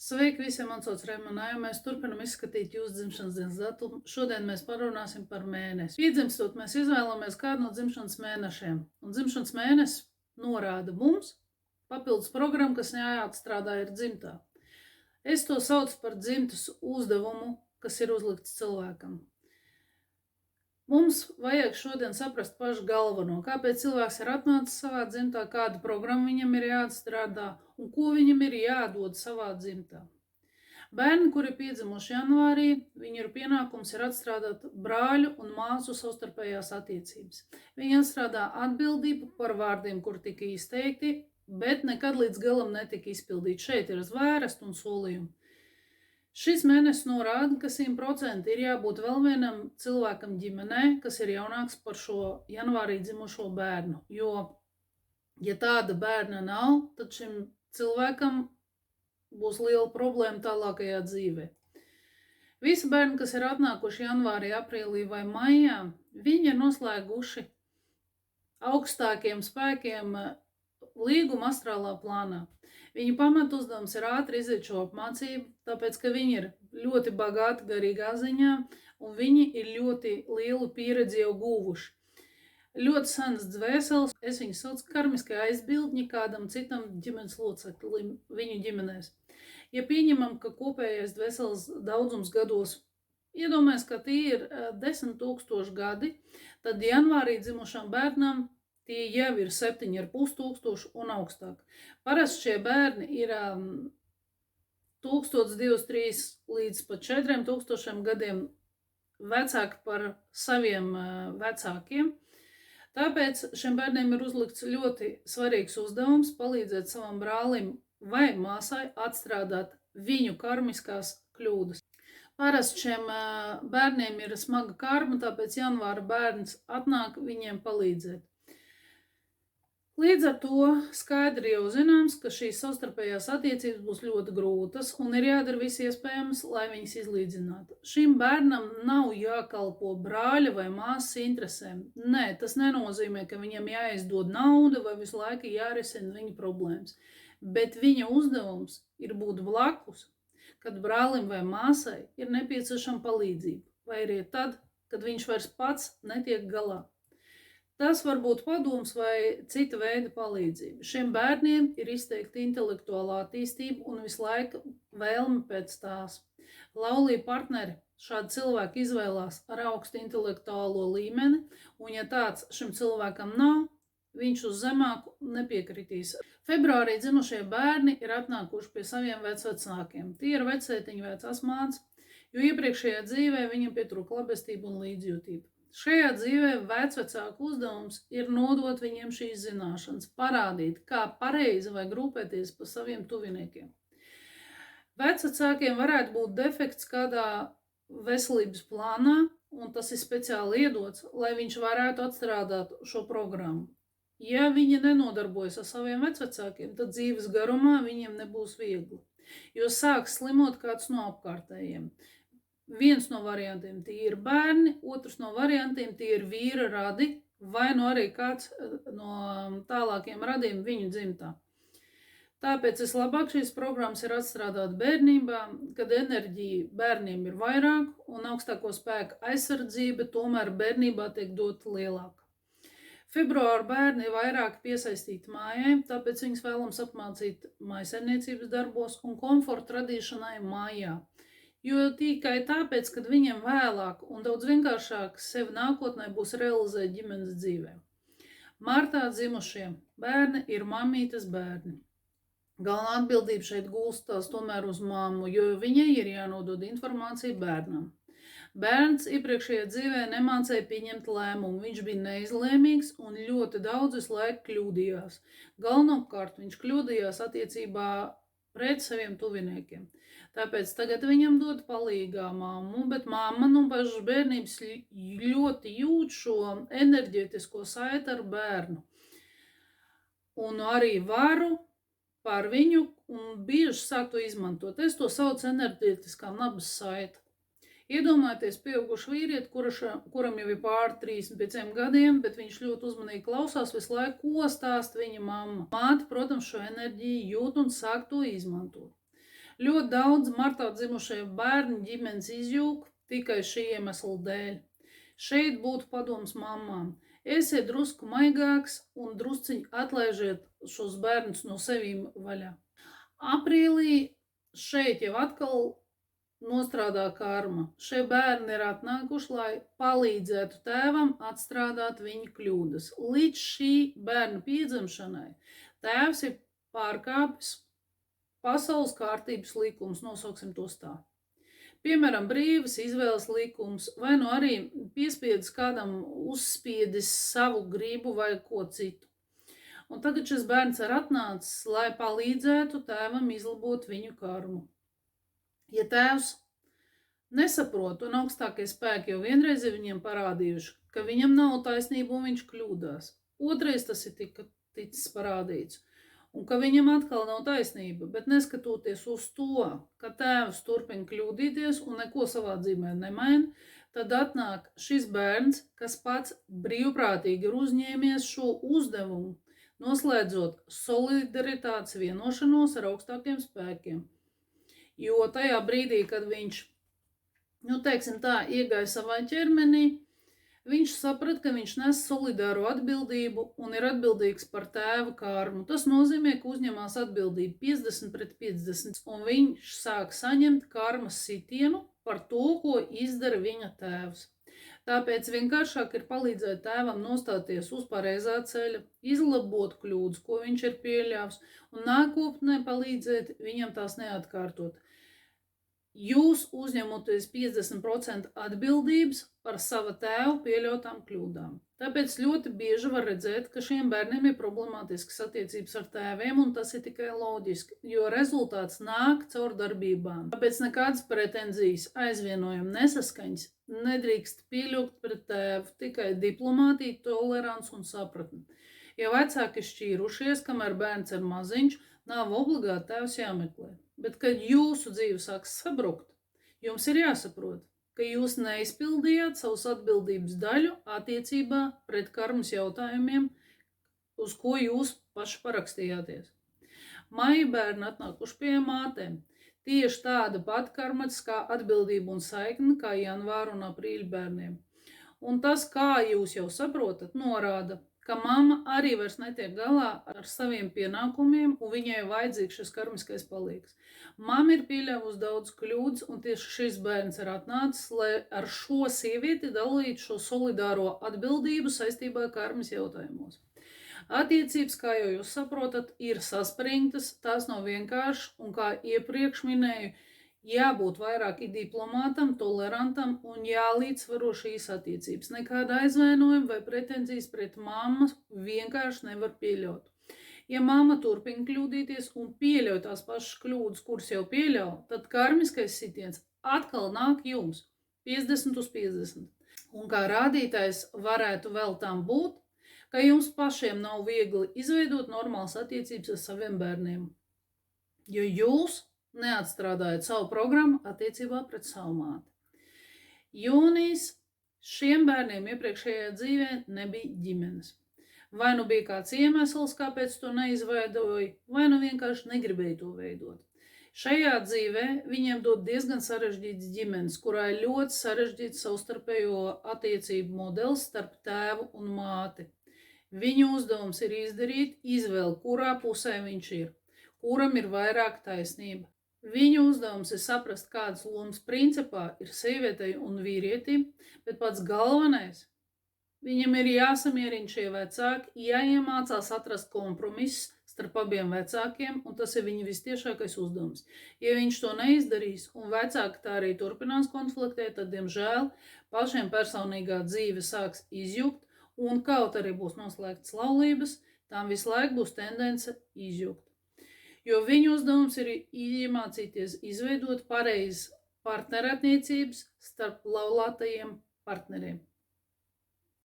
Sveiki visiem, man sauc Reimanā, jo mēs turpinam izskatīt jūsu dzimšanas dienas datumu. Šodien mēs parunāsim par mēnesi. Piedzimstot, mēs izvēlamies kādu no dzimšanas mēnešiem, un dzimšanas mēnesis norāda mums papildus programmu, kas jāatstrādā ir dzimtā. Es to saucu par dzimtas uzdevumu, kas ir uzlikts cilvēkam. Mums vajag šodien saprast pašu galveno, kāpēc cilvēks ir atnācis savā dzimtā, kāda programma viņam ir jāatstrādā un ko viņam ir jādod savā dzimtā. Bērni, kuri piedzimuši janvārī, viņu pienākums ir atstrādāt brāļu un māsu savstarpējās attiecības. Viņi atstrādā atbildību par vārdiem, kur tika izteikti, bet nekad līdz galam netika izpildīti. Šeit ir zvērst un solījumi. Šis mēnesis norāda, ka 100% ir jābūt vēl vienam cilvēkam ģimenē, kas ir jaunāks par šo janvārī dzimušo bērnu. Jo, ja tāda bērna nav, tad šim cilvēkam būs liela problēma tālākajā dzīvē. Visi bērni, kas ir atnākuši janvārī, aprīlī vai maijā, viņi ir noslēguši augstākiem spēkiem līgumu astrālā plānā. Viņu pamatu uzdevums ir ātri iziet šo apmācību, tāpēc, ka viņi ir ļoti bagāti garīgā ziņā un viņi ir ļoti lielu pieredzi jau guvuši. Ļoti senas dvēseles, es viņu saucu karmiskie aizbildņi kādam citam ģimenes loceklim viņu ģimenēs. Ja pieņemam, ka kopējais dvēseles daudzums gados, iedomājas, ka tie ir 10 000 gadi, tad janvārī dzimušam bērnam tie jau ir 7,5 tūkstoši un augstāk. Parasti šie bērni ir 1023 līdz pat 4000 gadiem vecāki par saviem vecākiem. Tāpēc šiem bērniem ir uzlikts ļoti svarīgs uzdevums palīdzēt savam brālim vai māsai atstrādāt viņu karmiskās kļūdas. Parasti šiem bērniem ir smaga karma, tāpēc janvāra bērns atnāk viņiem palīdzēt. Līdz ar to skaidri jau zināms, ka šīs savstarpējās attiecības būs ļoti grūtas un ir jādara viss iespējams, lai viņas izlīdzinātu. Šim bērnam nav jākalpo brāļa vai māsas interesēm. Nē, tas nenozīmē, ka viņam jāizdod nauda vai visu laiku jārisina viņa problēmas. Bet viņa uzdevums ir būt blakus, kad brālim vai māsai ir nepieciešama palīdzība, vai arī tad, kad viņš vairs pats netiek galā. Tas var būt padoms vai cita veida palīdzība. Šiem bērniem ir izteikta intelektuālā attīstība un visu laiku vēlme pēc tās. Laulība partneri šādi cilvēki izvēlās ar augstu intelektuālo līmeni, un ja tāds šim cilvēkam nav, viņš uz zemāku nepiekritīs. Februārī dzimušie bērni ir atnākuši pie saviem vecvecākiem. Tie ir vecētiņu vecās mātes, jo iepriekšējā dzīvē viņam pietrūka labestība un līdzjūtība. Šajā dzīvē vecvecāku uzdevums ir nodot viņiem šīs zināšanas, parādīt, kā pareizi vajag rūpēties par saviem tuviniekiem. Vecvecākiem varētu būt defekts kādā veselības plānā, un tas ir speciāli iedots, lai viņš varētu atstrādāt šo programmu. Ja viņi nenodarbojas ar saviem vecvecākiem, tad dzīves garumā viņiem nebūs viegli, jo sāks slimot kāds no apkārtējiem. Viens no variantiem tie ir bērni, otrs no variantiem tie ir vīra radi, vai no arī kāds no tālākiem radiem viņu dzimtā. Tāpēc vislabāk šīs programmas ir atstrādāt bērnībā, kad enerģija bērniem ir vairāk un augstāko spēku aizsardzība tomēr bērnībā tiek dota lielāka. Februāra bērni ir vairāk piesaistīti mājai, tāpēc viņus vēlams apmācīt mājsaimniecības darbos un komforta radīšanai mājā. Jo tikai tāpēc, kad viņiem vēlāk un daudz vienkāršāk sevi nākotnē būs realizēt ģimenes dzīvē. Martā dzimušie bērni ir mammītes bērni. Galvenā atbildība šeit gulstās tomēr uz mammu, jo viņai ir jānodod informācija bērnam. Bērns iepriekšējā dzīvē nemācēja pieņemt lēmumu, viņš bija neizlēmīgs un ļoti daudz visu laiku kļūdījās. Galvenokārt viņš kļūdījās attiecībā pret saviem tuviniekiem. Tāpēc tagad viņam dod palīgā mammu, bet mamma no pašas bērnības ļoti jūt šo enerģētisko saiti ar bērnu. Un arī varu pār viņu un bieži sāk to izmantot. Es to saucu enerģētiskā nabas saita. Iedomājieties pieaugušu vīrieti, kuram jau ir pāri 35 gadiem, bet viņš ļoti uzmanīgi klausās visu laiku, ko stāsta viņa mamma. Māte, protams, šo enerģiju jūt un sāk to izmantot. Ļoti daudz martā dzimušie bērni ģimenes izjūg tikai šī iemesla dēļ. Šeit būtu padoms mammām. Esiet drusku maigāks un drusciņi atlaižiet šos bērnus no sevīm vaļā. Aprīlī šeit jau atkal nostrādā karma. Šie bērni ir atnākuši, lai palīdzētu tēvam atstrādāt viņa kļūdas. Līdz šī bērna piedzimšanai tēvs ir pārkāpis pasaules kārtības likums, nosauksim tos tā. Piemēram, brīvas izvēles likums, vai nu arī piespiedis kādam uzspiedis savu gribu vai ko citu. Un tagad šis bērns ir atnācis, lai palīdzētu tēvam izlabot viņu karmu. Ja tēvs nesaprot, un augstākie spēki jau vienreiz ir viņiem parādījuši, ka viņam nav taisnība un viņš kļūdās. Otrais tas ir ticis parādīts. Un ka viņam atkal nav taisnība, bet neskatoties uz to, ka tēvs turpina kļūdīties un neko savā dzīvē nemaina, tad atnāk šis bērns, kas pats brīvprātīgi ir uzņēmies šo uzdevumu, noslēdzot solidaritātes vienošanos ar augstākiem spēkiem. Jo tajā brīdī, kad viņš, iegāja savā ķermenī, viņš saprata, ka viņš nes solidāro atbildību un ir atbildīgs par tēva karmu. Tas nozīmē, ka uzņemās atbildību 50/50, un viņš sāk saņemt karmas sitienu par to, ko izdara viņa tēvs. Tāpēc vienkāršāk ir palīdzēt tēvam nostāties uz pareizā ceļa, izlabot kļūdas, ko viņš ir pieļāvis, un nākotnē palīdzēt viņam tās neatkārtot. Jūs uzņemoties 50% atbildības par sava tēva pieļautām kļūdām. Tāpēc ļoti bieži var redzēt, ka šiem bērniem ir problemātiskas attiecības ar tēviem, un tas ir tikai loģiski, jo rezultāts nāk caur darbībām. Tāpēc nekādas pretenzijas, aizvienojumi, nesaskaņas nedrīkst pieļaut pret tēvu, tikai diplomātija, tolerants un sapratne. Ja vecāki šķīrušies, kamēr bērns ir maziņš, nav obligāti tēvs jāmeklē. Bet, kad jūsu dzīve sāks sabrukt, jums ir jāsaprot, ka jūs neizpildījāt savus atbildības daļu attiecībā pret karmas jautājumiem, uz ko jūs paši parakstījāties. Maija bērni atnākuši pie mātēm. Tieši tāda pati karmatiskā atbildība un saikne kā janvāra un aprīļa bērniem. Un tas, kā jūs jau saprotat, norāda, ka mamma arī vairs netiek galā ar saviem pienākumiem, un viņai vajadzīgs šis karmiskais palīgs. Mamma ir pieļāvusi daudz kļūdas, un tieši šis bērns ir atnācis, lai ar šo sievieti dalītu šo solidāro atbildību saistībā ar karmas jautājumos. Attiecības, kā jau jūs saprotat, ir saspringtas, tās nav vienkārši, un kā iepriekš minēju, jābūt vairāk diplomātam, tolerantam un jālīdzsvaro šīs attiecības. Nekāda aizvainojuma vai pretenzijas pret mammu vienkārši nevar pieļaut. Ja mamma turpina kļūdīties un pieļauj tās pašas kļūdas, kuras jau pieļauj, tad karmiskais sitiens atkal nāk jums 50/50. Un kā rādītājs varētu vēl tam būt, ka jums pašiem nav viegli izveidot normālas attiecības ar saviem bērniem, jo jūs neatstrādājat savu programmu attiecībā pret savu māti. Jūnijas šiem bērniem iepriekšējā dzīvē nebija ģimenes. Vai nu bija kāds iemesls, kāpēc to neizveidoja, vai nu vienkārši negribēja to veidot. Šajā dzīvē viņiem dod diezgan sarežģīts ģimenes, kurā ir ļoti sarežģīts savstarpējo attiecību modelis starp tēvu un māti. Viņu uzdevums ir izdarīt izvēli, kurā pusē viņš ir, kuram ir vairāk taisnība. Viņu uzdevums ir saprast, kādas lomas principā ir sievietei un vīrietim, bet pats galvenais, viņam ir jāsamierina šie vecāki, jāiemācās atrast kompromiss starp abiem vecākiem, un tas ir viņa vistiešākais uzdevums. Ja viņš to neizdarīs, un vecāki tā arī turpinās konfliktēt, tad, diemžēl, pašiem personīgā dzīve sāks izjukt, un kaut arī būs noslēgtas laulības, tām visu laiku būs tendence izjukt. Jo viņu uzdevums ir iemācīties izveidot pareizas partnerattiecības starp laulātajiem partneriem.